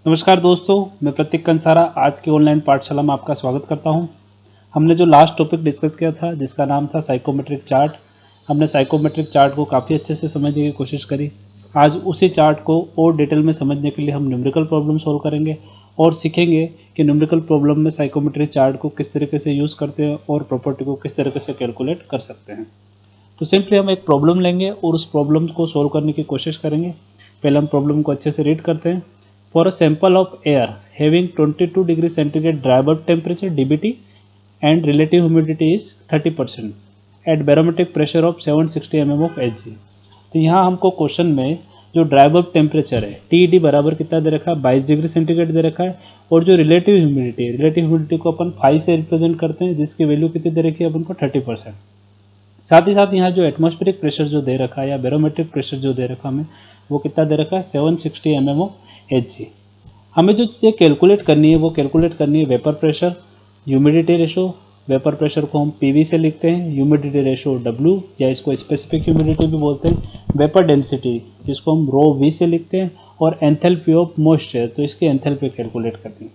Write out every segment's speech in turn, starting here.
नमस्कार दोस्तों, मैं प्रतीक कंसारा आज की ऑनलाइन पाठशाला में आपका स्वागत करता हूं। हमने जो लास्ट टॉपिक डिस्कस किया था जिसका नाम था साइकोमेट्रिक चार्ट, हमने साइकोमेट्रिक चार्ट को काफ़ी अच्छे से समझने की कोशिश करी। आज उसी चार्ट को और डिटेल में समझने के लिए हम न्यूमेरिकल प्रॉब्लम सॉल्व करेंगे और सीखेंगे कि न्यूमेरिकल प्रॉब्लम में साइकोमेट्रिक चार्ट को किस तरीके से यूज़ करते हैं और प्रॉपर्टी को किस तरीके से कैलकुलेट कर सकते हैं। तो सिंपली हम एक प्रॉब्लम लेंगे और उस प्रॉब्लम को सॉल्व करने की कोशिश करेंगे। पहले हम प्रॉब्लम को अच्छे से रीड करते हैं। For a sample of air having 22 degree centigrade dry bulb temperature dBT and relative humidity is 30% at barometric pressure of 760 mm of Hg। तो यहाँ हमको क्वेश्चन में जो ड्राई बल्ब टेम्परेचर है TED बराबर कितना दे रखा है, 22 डिग्री सेंटीग्रेड दे रखा है, और जो रिलेटिव ह्यूमिडिटी को अपन फाई से रिप्रेजेंट करते हैं जिसकी वैल्यू कितनी दे रखी है अपन को 30%। साथ ही साथ यहाँ जो एटमॉस्फेरिक प्रेशर जो दे रखा है या बैरोमेट्रिक प्रेशर जो दे रखा है हमें वो कितना दे रखा है 760 mm ऑफ Hg। हमें जो चीज़ें कैलकुलेट करनी है वो कैलकुलेट करनी है vapour pressure, humidity ratio. Vapour pressure को हम PV से लिखते हैं, ह्यूमिडिटी रेशो W या इसको स्पेसिफिक ह्यूमिडिटी भी बोलते हैं, वेपर डेंसिटी जिसको हम रो V से लिखते हैं, और एंथैल्पी ऑफ मॉइस्चर तो इसकी एंथैल्पी कैलकुलेट करनी है।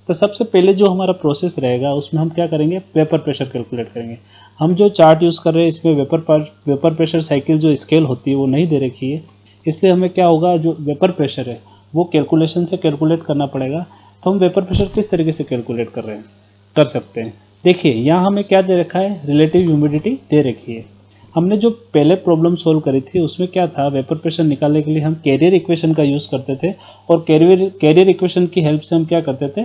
तो सबसे पहले जो हमारा प्रोसेस रहेगा उसमें हम क्या करेंगे, वेपर प्रेशर कैलकुलेट करेंगे। हम जो चार्ट यूज़ कर रहे हैं इसमें वेपर प्रेशर साइकिल जो स्केल होती है वो नहीं दे रखी है, इसलिए हमें क्या होगा जो वेपर प्रेशर है वो कैलकुलेशन से कैलकुलेट करना पड़ेगा। तो हम वेपर प्रेशर किस तरीके से कैलकुलेट कर सकते हैं। देखिए यहाँ हमें क्या दे रखा है, रिलेटिव ह्यूमिडिटी दे रखी है। हमने जो पहले प्रॉब्लम सॉल्व करी थी उसमें क्या था, वेपर प्रेशर निकालने के लिए हम कैरियर इक्वेशन का यूज़ करते थे और कैरियर इक्वेशन की हेल्प से हम क्या करते थे,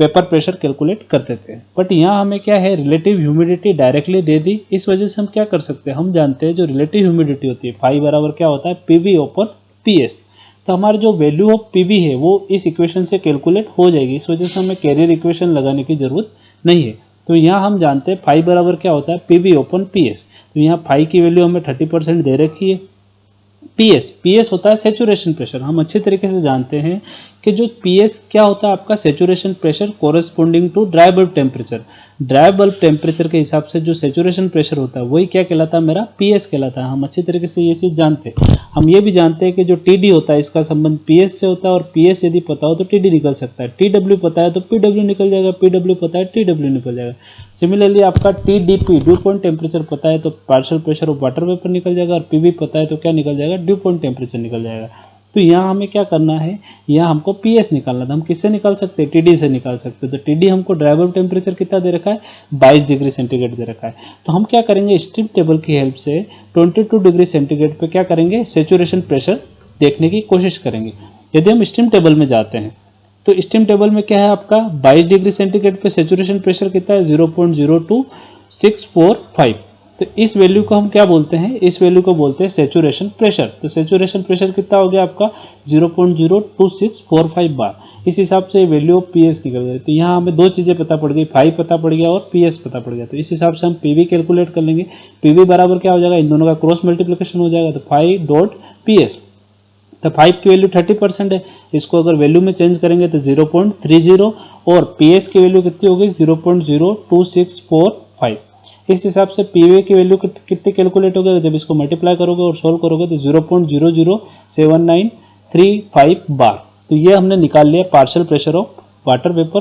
वेपर प्रेशर कैलकुलेट करते थे। बट यहाँ हमें क्या है, रिलेटिव ह्यूमिडिटी डायरेक्टली दे दी, इस वजह से हम क्या कर सकते हैं, हम जानते हैं जो रिलेटिव ह्यूमिडिटी होती है फाई बराबर क्या होता है PV ओवर PS। तो हमारी जो वैल्यू ऑफ PV है वो इस इक्वेशन से कैलकुलेट हो जाएगी, इस वजह से हमें कैरियर इक्वेशन लगाने की जरूरत नहीं है। तो यहाँ हम जानते हैं फाई बराबर क्या होता है PV ओपन PS। तो यहाँ फाई की वैल्यू हमें 30% दे रखी है। PS होता है सेचुरेशन प्रेशर। हम अच्छे तरीके से जानते हैं कि जो PS क्या होता है आपका saturation pressure corresponding to dry bulb temperature. Dry bulb temperature के हिसाब से जो सेचुरेशन प्रेशर होता है वही क्या कहलाता है, मेरा PS कहलाता है। हम अच्छे तरीके से ये चीज़ जानते हैं। हम ये भी जानते हैं कि जो TD होता है इसका संबंध PS से होता है, और PS यदि पता हो तो TD निकल सकता है, TW पता है तो PW निकल जाएगा, PW पता है TW निकल जाएगा। सिमिलरली आपका TDP ड्यू पॉइंट टेम्परेचर पता है तो partial pressure of water vapour निकल जाएगा, और PV पता है तो क्या निकल जाएगा, ड्यू पॉइंट टेम्परेचर निकल जाएगा। तो यहाँ हमें क्या करना है, यहाँ हमको PS निकालना था। हम किससे निकाल सकते हैं, TD से निकाल सकते हैं। तो TD हमको ड्राई बल्ब टेम्परेचर कितना दे रखा है, 22 डिग्री सेंटीग्रेड दे रखा है। तो हम क्या करेंगे, स्ट्रिप टेबल की हेल्प से 22 डिग्री सेंटीग्रेड पे क्या करेंगे, सेचुरेशन प्रेशर देखने की कोशिश करेंगे। यदि हम स्टीम टेबल में जाते हैं तो स्टीम टेबल में क्या है आपका 22 डिग्री सेंटीग्रेड पे सेचुरेशन प्रेशर कितना है 0.02645। तो इस वैल्यू को हम क्या बोलते हैं, इस वैल्यू को बोलते हैं सेचुरेशन प्रेशर। तो सेचुरेशन प्रेशर कितना हो गया आपका 0.02645 बार। इस हिसाब से वैल्यू ऑफ PS निकल गई। तो यहाँ हमें दो चीज़ें पता पड़ गई, फाई पता पड़ गया और PS पता पड़ गया। तो इस हिसाब से हम PV कैलकुलेट कर लेंगे। PV बराबर क्या हो जाएगा, इन दोनों का क्रॉस मल्टीप्लिकेशन हो जाएगा, तो फाई डॉट PS। तो 5 की वैल्यू 30% है, इसको अगर वैल्यू में चेंज करेंगे तो 0.30, और PS की वैल्यू कितनी होगी 0.02645। इस हिसाब से PV की वैल्यू कितनी कैलकुलेट होगी, जब इसको मल्टीप्लाई करोगे और सोल्व करोगे तो 0.00793 बार। तो ये हमने निकाल लिया partial pressure of water vapour.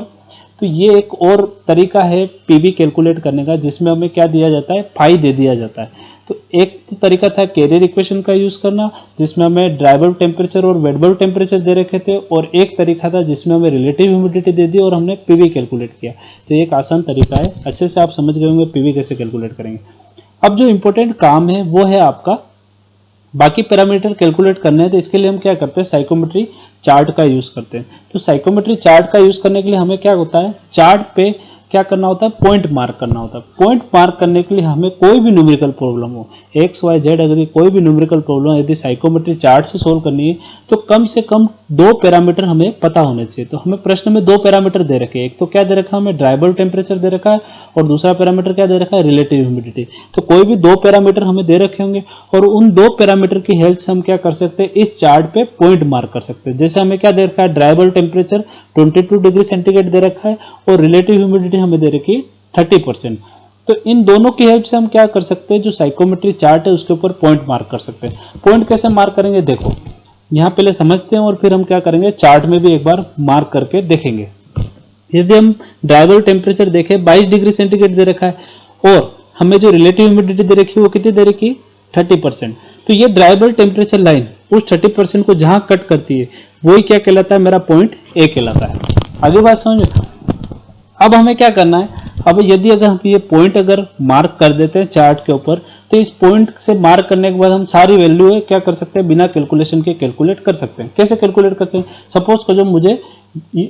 तो ये एक और तरीका है PV कैलकुलेट करने का, जिसमें हमें क्या दिया जाता है, फाई दे दिया जाता है। तो एक तरीका था कैरियर इक्वेशन का यूज़ करना जिसमें हमें ड्राई बल्ब टेम्परेचर और वेट बल्ब टेम्परेचर दे रखे थे, और एक तरीका था जिसमें हमें रिलेटिव ह्यूमिडिटी दे दी और हमने PV कैलकुलेट किया। तो एक आसान तरीका है, अच्छे से आप समझ गए होंगे PV कैसे कैलकुलेट करेंगे। अब जो इम्पोर्टेंट काम है वो है आपका बाकी पैरामीटर कैलकुलेट करने हैं। तो इसके लिए हम क्या करते हैं, साइकोमेट्री चार्ट का यूज़ करते हैं। तो साइकोमेट्री चार्ट का यूज़ करने के लिए हमें क्या होता है, चार्ट पे क्या करना होता है, पॉइंट मार्क करना होता है। पॉइंट मार्क करने के लिए हमें कोई भी न्यूमेरिकल प्रॉब्लम हो, XYZ अगर कोई भी न्यूमेरिकल प्रॉब्लम यदि साइकोमेट्री चार्ट से सोल्व करनी है तो कम से कम 2 पैरामीटर हमें पता होने चाहिए। तो हमें प्रश्न में 2 पैरामीटर दे रखे हैं, एक तो क्या दे रखा है हमें ड्राई बल्ब टेम्परेचर दे रखा है, और दूसरा पैरामीटर क्या दे रखा है, रिलेटिव ह्यूमिडिटी। तो कोई भी 2 पैरामीटर हमें दे रखे होंगे और उन 2 पैरामीटर की हेल्प से हम क्या कर सकते हैं, इस चार्ट पे पॉइंट मार्क कर सकते हैं। जैसे हमें क्या दे रखा है, dry bulb temperature 22 degree centigrade दे रखा है और रिलेटिव ह्यूमिडिटी हमें दे रखी है 30%। तो इन दोनों की हेल्प से हम क्या कर सकते हैं, जो साइकोमेट्री चार्ट है उसके ऊपर पॉइंट मार्क कर सकते हैं। पॉइंट कैसे मार्क करेंगे, देखो यहाँ पहले समझते हैं और फिर हम क्या करेंगे, चार्ट में भी एक बार मार्क करके देखेंगे। यदि हम ड्राइबल टेम्परेचर देखें 22 डिग्री सेंटीग्रेड दे रखा है और हमें जो रिलेटिव ह्यूमिडिटी दे रखी है वो कितनी दे रखी है, 30%। तो ये ड्राइबल टेम्परेचर लाइन उस 30% को जहां कट करती है वही क्या कहलाता है, मेरा पॉइंट ए कहलाता है। आगे बात समझ। अब हमें क्या करना है, अब यदि अगर हम ये पॉइंट अगर मार्क कर देते हैं चार्ट के ऊपर, तो इस पॉइंट से मार्क करने के बाद हम सारी वैल्यू है क्या कर सकते हैं, बिना कैलकुलेशन के कैलकुलेट कर सकते हैं। कैसे कैलकुलेट करते हैं, सपोज करो मुझे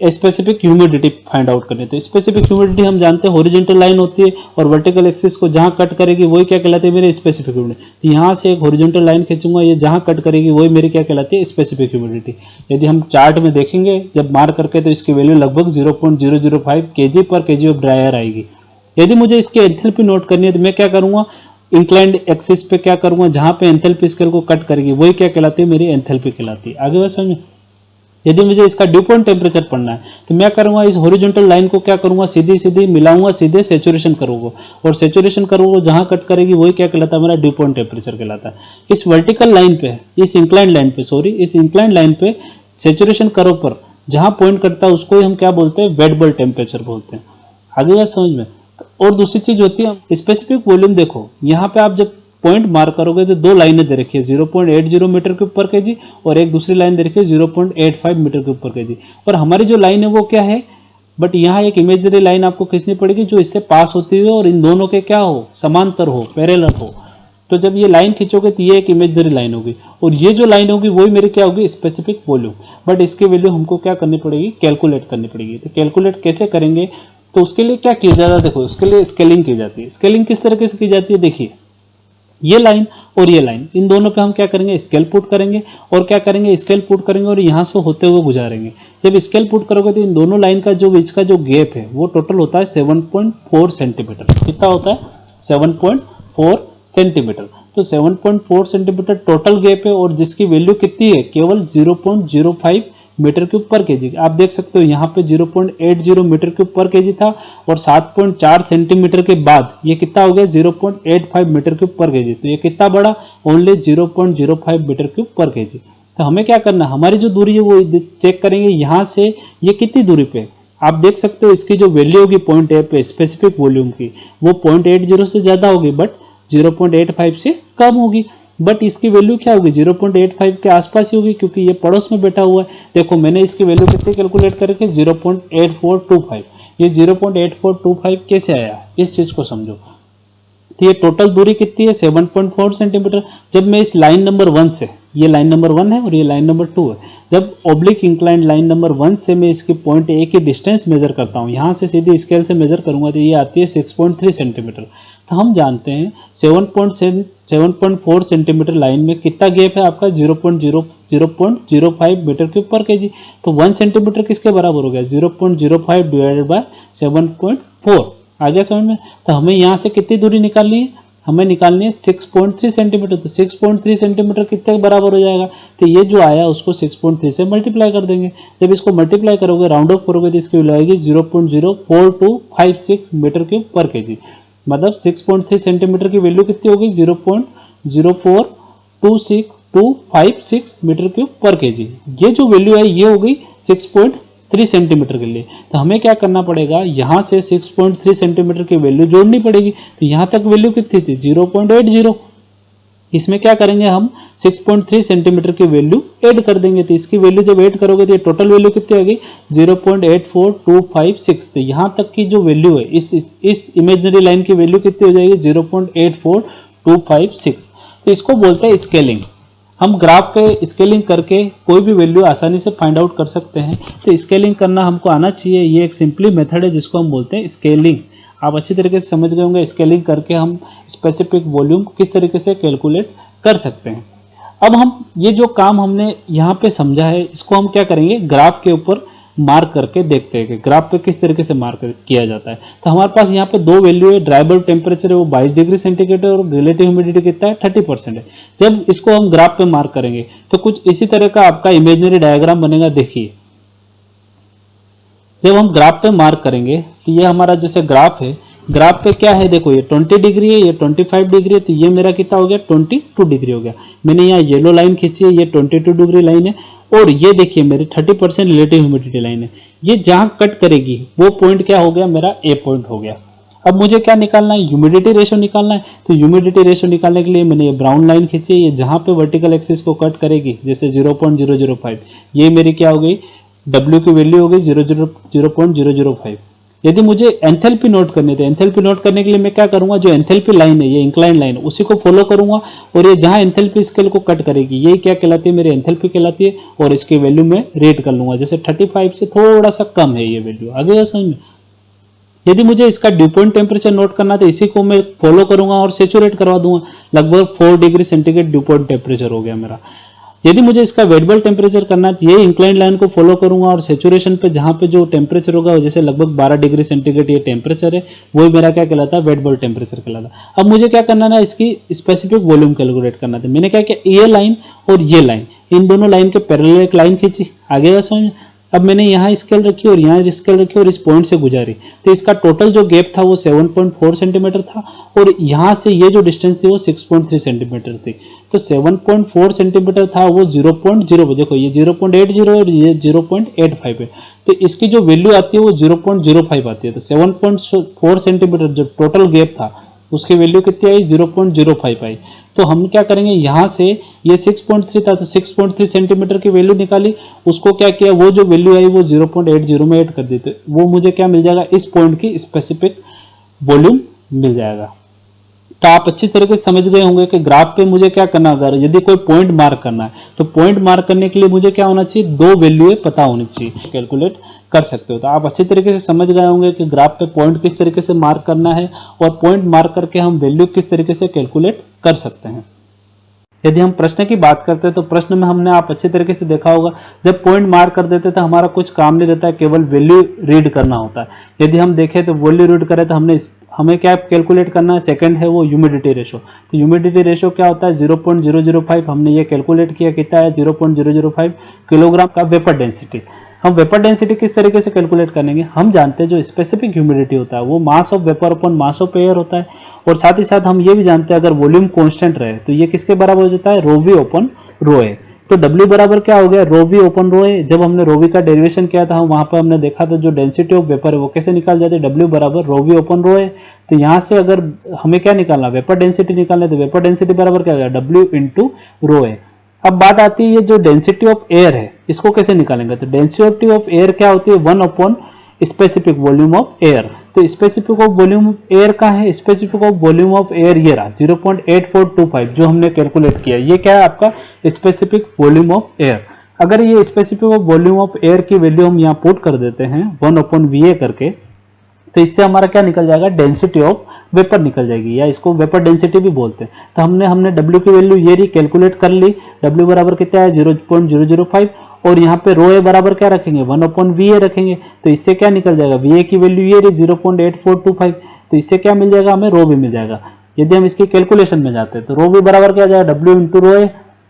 स्पेसिफिक ह्यूमिडिटी फाइंड आउट करनी है, तो स्पेसिफिक ह्यूमिडिटी हम जानते हैं हॉरिजॉन्टल लाइन होती है और वर्टिकल एक्सिस को जहां कट करेगी वही क्या कहलाती है, मेरी स्पेसिफिक ह्यूमिडिटी। तो यहाँ से एक हॉरिजॉन्टल लाइन खींचूंगा, ये जहां कट करेगी वही मेरी क्या कहलाती है, स्पेसिफिक ह्यूमिडिटी। यदि हम चार्ट में देखेंगे जब मार्क करके, तो इसकी वैल्यू लगभग 0.005 kg पर kg ऑफ ड्राई एयर आएगी। यदि मुझे इसकी एंथैल्पी नोट करनी है तो मैं क्या करूंगा, इंक्लाइंड एक्सिस पे क्या करूंगा, जहां पे एंथैल्पी स्केल को कट करेगी वही क्या कहलाती है, मेरी एंथैल्पी कहलाती है। आगे बात समझे। यदि मुझे इसका ड्यू पॉइंट टेम्परेचर पढ़ना है तो मैं करूंगा, इस हॉरिजॉन्टल लाइन को क्या करूंगा, सीधी सीधी मिलाऊंगा, सीधे सैचुरेशन करूंगा और सैचुरेशन करूंगा जहां कट करेगी वही क्या कहलाता है, मेरा ड्यू पॉइंट टेम्परेचर कहलाता है। इस वर्टिकल लाइन पे, इस इंक्लाइंड लाइन पे, इस इंक्लाइंड लाइन पे सैचुरेशन कर्व पर जहां पॉइंट करता है उसको ही हम क्या बोलते हैं, वेट बल्ब टेम्परेचर बोलते हैं। आगे बात समझ में। और दूसरी चीज होती है स्पेसिफिक वॉल्यूम। देखो यहाँ पे आप जब पॉइंट मार्क करोगे तो दो लाइनें दे रखी है, 0.80 मीटर क्यूब पर केजी और एक दूसरी लाइन दे रखी है 0.85 मीटर क्यूब पर केजी। और हमारी जो लाइन है वो क्या है, बट यहाँ एक इमेजनरी लाइन आपको खींचनी पड़ेगी जो इससे पास होती हुई और इन दोनों के क्या हो, समांतर हो, पैरेलल हो। तो जब ये लाइन खींचोगे तो ये एक इमेजनरी लाइन होगी और ये जो लाइन होगी वही मेरी क्या होगी, स्पेसिफिक वॉल्यूम। बट इसकी वैल्यू हमको क्या करनी पड़ेगी, कैलकुलेट करनी पड़ेगी। तो कैलकुलेट कैसे करेंगे, तो उसके लिए क्या किया जाता है, देखो उसके लिए स्केलिंग की जाती है। स्केलिंग किस तरीके से की जाती है, देखिए ये लाइन और ये लाइन, इन दोनों पे हम क्या करेंगे, स्केल पुट करेंगे और क्या करेंगे, स्केल पुट करेंगे और यहाँ से होते हुए गुजारेंगे। जब स्केल पुट करोगे तो इन दोनों लाइन का जो बीच का जो गैप है वो टोटल होता है 7.4 सेंटीमीटर। कितना होता है, 7.4 सेंटीमीटर। तो 7.4 सेंटीमीटर टोटल गैप है और जिसकी वैल्यू कितनी है, केवल 0.05 मीटर क्यूब पर केजी। आप देख सकते हो यहाँ पे 0.80 मीटर क्यूब पर केजी था और 7.4 सेंटीमीटर के बाद ये कितना हो गया, 0.85 मीटर क्यूब पर केजी। तो ये कितना बढ़ा, ओनली 0.05 मीटर क्यूब पर केजी। तो हमें क्या करना, हमारी जो दूरी है वो चेक करेंगे, यहाँ से ये कितनी दूरी पे। आप देख सकते हो इसकी जो वैल्यू होगी पॉइंट ए पे स्पेसिफिक वॉल्यूम की, वो 0.80 से ज्यादा होगी बट 0.85 से कम होगी। बट इसकी वैल्यू क्या होगी, 0.85 के आसपास ही होगी क्योंकि ये पड़ोस में बैठा हुआ है। देखो मैंने इसकी वैल्यू कितनी कैलकुलेट करके 0.8425। ये 0.8425 कैसे आया, इस चीज को समझो। तो ये टोटल दूरी कितनी है, 7.4 सेंटीमीटर। जब मैं इस लाइन नंबर 1 से, ये लाइन नंबर 1 है और ये लाइन नंबर 2 है, जब ऑब्लिक इंक्लाइंड लाइन नंबर 1 से मैं इसकी पॉइंट ए की डिस्टेंस मेजर करता हूँ, यहाँ से सीधी स्केल से मेजर करूंगा तो ये आती है 6.3 सेंटीमीटर। तो हम जानते हैं 7.4 सेंटीमीटर लाइन में कितना गैप है आपका, 0.05 मीटर क्यूब पर केजी। तो 1 सेंटीमीटर किसके बराबर हो गया, 0.05 डिवाइडेड बाय 7.4। आ गया समझ में। तो हमें यहाँ से कितनी दूरी निकालनी है, हमें निकालनी है 6.3 सेंटीमीटर। तो 6.3 सेंटीमीटर कितने बराबर हो जाएगा, तो ये जो आया उसको 6.3 से मल्टीप्लाई कर देंगे। जब इसको मल्टीप्लाई करोगे, राउंड ऑफ करोगे तो इसकी वैल्यू आएगी 0.04256 मीटर क्यूब पर केजी। मतलब 6.3 सेंटीमीटर की वैल्यू कितनी होगी, 0.0426256 मीटर क्यूब पर केजी। ये जो वैल्यू है ये हो गई 6.3 सेंटीमीटर के लिए। तो हमें क्या करना पड़ेगा, यहाँ से 6.3 सेंटीमीटर की वैल्यू जोड़नी पड़ेगी। तो यहाँ तक वैल्यू कितनी थी, 0.80। इसमें क्या करेंगे हम, 6.3 सेंटीमीटर की वैल्यू ऐड कर देंगे। तो इसकी वैल्यू जब ऐड करोगे तो ये टोटल वैल्यू कितनी आ गई, 0.84256। तो यहाँ तक की जो वैल्यू है इस इमेजिनरी लाइन की वैल्यू कितनी हो जाएगी, 0.84256। तो इसको बोलते हैं स्केलिंग। हम ग्राफ पे स्केलिंग करके कोई भी वैल्यू आसानी से फाइंड आउट कर सकते हैं। तो स्केलिंग करना हमको आना चाहिए, ये एक सिंपली मेथड है जिसको हम बोलते हैं स्केलिंग। आप अच्छी तरीके से समझ गए होंगे स्केलिंग करके हम स्पेसिफिक वॉल्यूम किस तरीके से कैलकुलेट कर सकते हैं। अब हम ये जो काम हमने यहाँ पे समझा है इसको हम क्या करेंगे, ग्राफ के ऊपर मार्क करके देखते हैं कि ग्राफ पे किस तरीके से मार्क किया जाता है। तो हमारे पास यहाँ पे दो वैल्यू है, ड्राई टेम्परेचर है वो 22 डिग्री सेंटीग्रेड और रिलेटिव ह्यूमिडिटी कितना है, 30% है। जब इसको हम ग्राफ पे मार्क करेंगे तो कुछ इसी तरह का आपका इमेजिनरी डायग्राम बनेगा। देखिए जब हम ग्राफ पे मार्क करेंगे तो ये हमारा जैसे ग्राफ है, ग्राफ पे क्या है देखो, ये 20 डिग्री है, ये 25 डिग्री है, तो ये मेरा कितना हो गया 22 डिग्री हो गया। मैंने यहाँ येलो लाइन खींची है, ये 22 डिग्री लाइन है, और ये देखिए मेरी 30% रिलेटिव ह्यूमिडिटी लाइन है। ये जहां कट करेगी वो पॉइंट क्या हो गया, मेरा ए पॉइंट हो गया। अब मुझे क्या निकालना है, ह्यूमिडिटी रेशो निकालना है। तो ह्यूमिडिटी रेशो निकालने के लिए मैंने ये ब्राउन लाइन खींची है, ये जहां पे वर्टिकल एक्सिस को कट करेगी, जैसे 0.005, ये मेरी क्या हो गई, W की वैल्यू हो गई 0.005। यदि मुझे एंथैल्पी नोट करने थे, एंथैल्पी नोट करने के लिए मैं क्या करूंगा, जो एंथैल्पी लाइन है, ये इंक्लाइन लाइन, उसी को फॉलो करूंगा, और ये जहां एंथैल्पी स्केल को कट करेगी ये क्या कहलाती है, मेरी एंथैल्पी कहलाती है, और इसकी वैल्यू मैं रेट कर लूंगा, जैसे 35 से थोड़ा सा कम है ये वैल्यू। आगे समझ में। यदि मुझे इसका ड्यू पॉइंट टेम्परेचर नोट करना तो इसी को मैं फॉलो करूंगा और सेचुरेट करवा दूंगा, लगभग 4 degree centigrade due point temperature हो गया मेरा। यदि मुझे इसका वेट बल्ब टेम्परेचर करना है तो ये इंक्लाइन लाइन को फॉलो करूंगा, और सेचुरेशन पे जहां पे जो टेम्परेचर होगा, जैसे लगभग 12 डिग्री सेंटीग्रेड ये टेम्परेचर है, वही मेरा क्या कहलाता है, वेट बल्ब टेम्परेचर कहलाता है। अब मुझे क्या करना है, इसकी स्पेसिफिक वॉल्यूम कैलकुलेट करना था। मैंने क्या किया, ये लाइन और ये लाइन, इन दोनों लाइन के पैरेलल एक लाइन खींची। आगे समझ। अब मैंने यहाँ स्केल रखी और यहाँ स्केल रखी और इस पॉइंट से गुजारी, तो इसका टोटल जो गैप था वो 7.4 सेंटीमीटर था, और यहाँ से ये जो डिस्टेंस थी वो 6.3 सेंटीमीटर थी। तो 7.4 सेंटीमीटर था वो 0.0, देखो ये 0.80 और ये 0.85 है, तो इसकी जो वैल्यू आती है वो 0.05 आती है। तो 7.4 सेंटीमीटर जो टोटल गैप था उसकी वैल्यू कितनी आई, 0.05 आई। तो हम क्या करेंगे, यहाँ से ये 6.3 था, तो 6.3 सेंटीमीटर की वैल्यू निकाली, उसको क्या किया, वो जो वैल्यू आई वो 0.80 में ऐड कर दी, तो वो मुझे क्या मिल जाएगा, इस पॉइंट की स्पेसिफिक वॉल्यूम मिल जाएगा। तो आप अच्छी तरीके से समझ गए होंगे कि ग्राफ पे मुझे क्या करना होगा, यदि कोई पॉइंट मार्क करना है तो पॉइंट मार्क करने के लिए मुझे क्या होना चाहिए, दो वैल्यू पता होनी चाहिए, कैलकुलेट कर सकते हो। तो आप अच्छी तरीके से समझ गए होंगे कि ग्राफ पे पॉइंट किस तरीके से मार्क करना है, और पॉइंट मार्क करके हम वैल्यू किस तरीके से कैलकुलेट कर सकते हैं। यदि हम प्रश्न की बात करते हैं तो प्रश्न में हमने आप अच्छे तरीके से देखा होगा, जब पॉइंट मार्क कर देते तो हमारा कुछ काम नहीं रहता है, केवल वैल्यू रीड करना होता है। यदि हम देखें तो वैल्यू रीड करें तो हमें क्या कैलकुलेट करना है, सेकंड है वो ह्यूमिडिटी रेशो। तो ह्यूमिडिटी रेशो क्या होता है, 0.005, हमने ये कैलकुलेट किया, कितना है 0.005 किलोग्राम का वेपर डेंसिटी। हम वेपर डेंसिटी किस तरीके से कैलकुलेट करेंगे, हम जानते हैं जो स्पेसिफिक ह्यूमिडिटी होता है वो mass of vapour upon mass of air होता है, और साथ ही साथ हम ये भी जानते हैं अगर वॉल्यूम कांस्टेंट रहे तो ये किसके बराबर हो जाता है, रो वी ओपन रो ए। तो W बराबर क्या हो गया, रो वी ओपन रो ए। जब हमने रो वी का डेरिवेशन किया था वहां पर हमने देखा था जो डेंसिटी ऑफ वेपर है वो कैसे निकाल जाती है, W बराबर रो वी ओपन रो ए। तो यहाँ से अगर हमें क्या निकालना, वेपर डेंसिटी निकालना है, तो वेपर डेंसिटी बराबर क्या हो गया, W इंटू रो ए। अब बात आती है ये जो डेंसिटी ऑफ एयर है इसको कैसे निकालेंगे, तो डेंसिटी ऑफ एयर क्या होती है, 1 upon specific volume of air. तो specific of volume of air का है, specific of volume of air ये रहा 0.8425 जो हमने कैलकुलेट किया, ये क्या है आपका स्पेसिफिक वॉल्यूम ऑफ एयर। अगर ये specific of volume of air की वैल्यू हम यहाँ पुट कर देते हैं 1 अपॉन VA करके, तो इससे हमारा क्या निकल जाएगा, डेंसिटी ऑफ वेपर निकल जाएगी, या इसको वेपर डेंसिटी भी बोलते हैं। तो हमने W की वैल्यू ये रही कैलकुलेट कर ली, W बराबर कितना है 0.005, और यहाँ पे रो ए बराबर क्या रखेंगे, 1 अपॉन VA रखेंगे। तो इससे क्या निकल जाएगा, VA की वैल्यू ये रही 0.8425, तो इससे क्या मिल जाएगा, हमें रो भी मिल जाएगा। यदि हम इसकी कैलकुलेशन में जाते हैं तो रो भी बराबर क्या हो जाएगा, W इंटू रो ए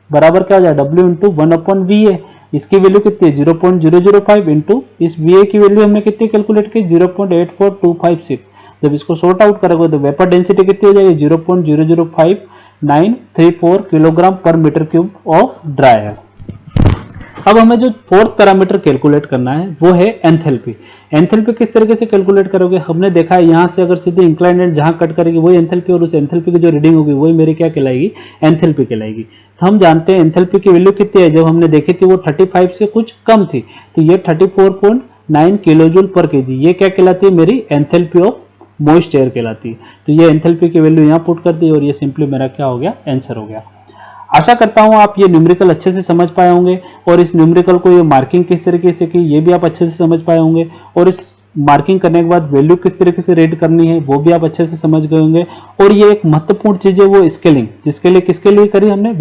बराबर क्या हो जाएगा, W इंटू 1 अपॉन VA। इसकी वैल्यू कितनी है 0.005 इंटू इस VA की वैल्यू हमने कितनी कैलकुलेट की 0.84256। जब इसको सॉर्ट आउट करोगे तो वेपर डेंसिटी कितनी हो जाएगी 0.005934 किलोग्राम पर metre cube of dry air. अब हमें जो फोर्थ पैरामीटर कैलकुलेट करना है वो है एंथैल्पी। एंथैल्पी किस तरीके से कैलकुलेट करोगे, हमने देखा है यहाँ से अगर सीधे इंक्लाइंड एंड जहां कट करेगी वही एंथैल्पी, और उस एंथैल्पी की जो रीडिंग होगी वही मेरी क्या कहलाएगी, एंथैल्पी कहलाएगी। तो हम जानते हैं एंथैल्पी की वैल्यू कितनी है, जब हमने देखी थी वो 35 से कुछ कम थी, तो ये 34.9 किलोजूल पर केजी, ये क्या कहलाती है, मेरी एंथैल्पी ऑफ मॉइस्ट एयर कहलाती है। तो ये एंथैल्पी की वैल्यू यहाँ पुट कर दी, और ये सिंपली मेरा क्या हो गया, आंसर हो गया। आशा करता हूं आप ये न्यूमेरिकल अच्छे से समझ पाए होंगे, और इस न्यूमेरिकल को ये मार्किंग किस तरीके से की ये भी आप अच्छे से समझ पाए होंगे, और इस मार्किंग करने के बाद वैल्यू किस तरीके से रेड करनी है वो भी आप अच्छे से समझ गए होंगे। और ये एक महत्वपूर्ण चीज है वो स्केलिंग, जिसके लिए किसके लिए करी हमने,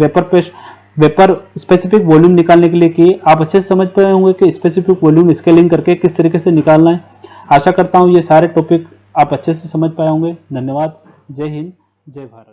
वेपर स्पेसिफिक वॉल्यूम निकालने के लिए की। आप अच्छे से समझ पाए होंगे कि स्पेसिफिक वॉल्यूम स्केलिंग करके किस तरीके से निकालना है। आशा करता हूँ ये सारे टॉपिक आप अच्छे से समझ पाए होंगे। धन्यवाद। जय हिंद, जय भारत।